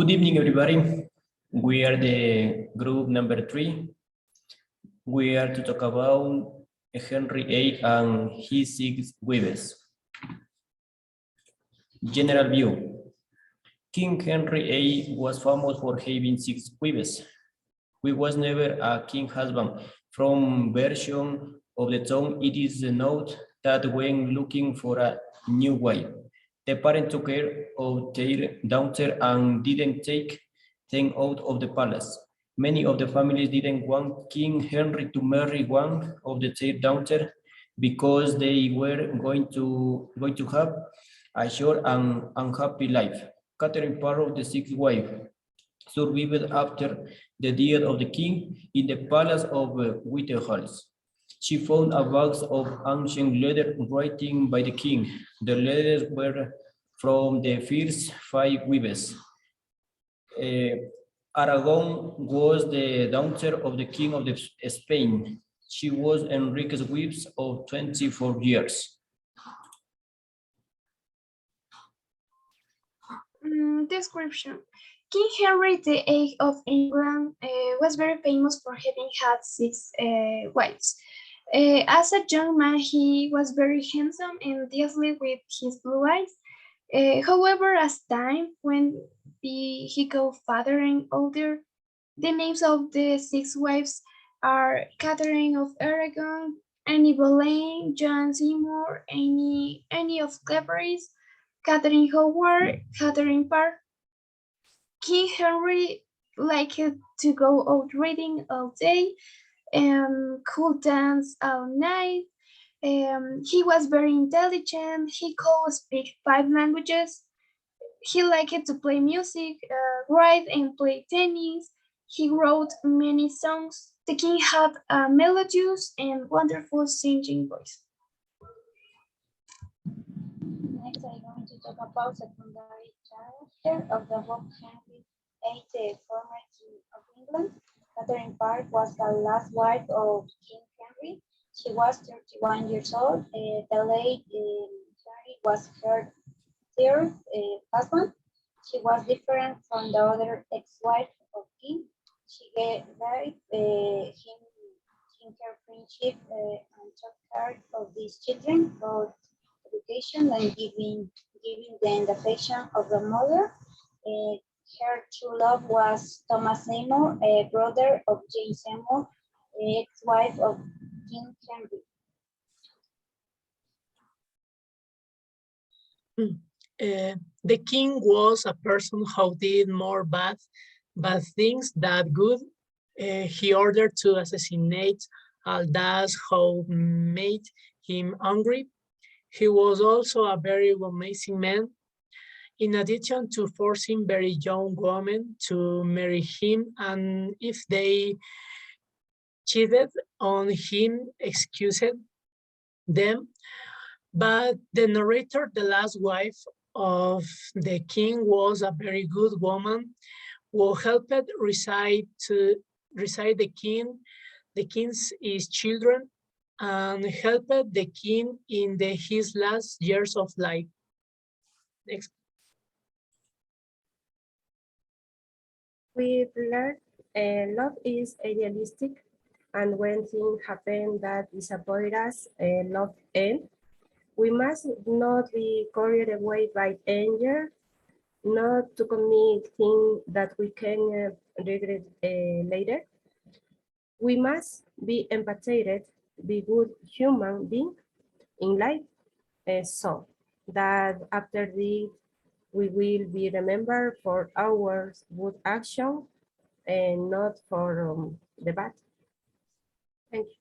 Good evening, everybody. We are the group number 3. We are to talk about Henry VIII and his 6 wives. General view. King Henry VIII was famous for having 6 wives. He was never a king husband. From version of the song, it is noted that when looking for a new wife, the parents took care of their daughter and didn't take them out of the palace. Many of the families didn't want King Henry to marry one of their daughters because they were going to have a short and unhappy life. Catherine Parr, the 6th wife, survived after the death of the king in the palace of VIII. She found a box of ancient letter writing by the king. The letters were from the first 5 wives. Aragon was the daughter of the king of Spain. She was Enrique's wife of 24 years. Description. King Henry VIII of England was very famous for having had 6 wives. As a young man, he was very handsome and dazzling with his blue eyes. However, as time went, he got fatter and older. The names of the 6 wives are Catherine of Aragon, Anne Boleyn, Joan Seymour, Anne of Claverys, Catherine Howard, Catherine Parr. King Henry liked to go out reading all day and could dance all night. He was very intelligent. He could speak 5 languages. He liked to play music, write and play tennis. He wrote many songs. The king had a melodious and wonderful singing voice. Next, I'm going to talk about secondary character of the book Henry VIII, the former king of England. Catherine Parr was the last wife of King Henry. She was 31 years old. The late Henry was her 3rd husband. She was different from the other ex-wife of King. She gave him her friendship and took care of these children, both education and giving them the affection of the mother. Her true love was Tomaseno, a brother of Jane Seymour, ex-wife of King Henry. The king was a person who did more bad things than good. He ordered to assassinate all those who made him angry. He was also a very amazing man. In addition to forcing very young women to marry him, and if they cheated on him, excused them. But the narrator, the last wife of the king, was a very good woman who helped recite the king's his children and helped the king in his last years of life. Next. We've learned love is idealistic, and when things happen that disappoint us, love ends. We must not be carried away by anger, not to commit things that we can regret later. We must be empathetic, be good human being in life, so that after this, we will be remembered for our good action and not for the bad. Thank you.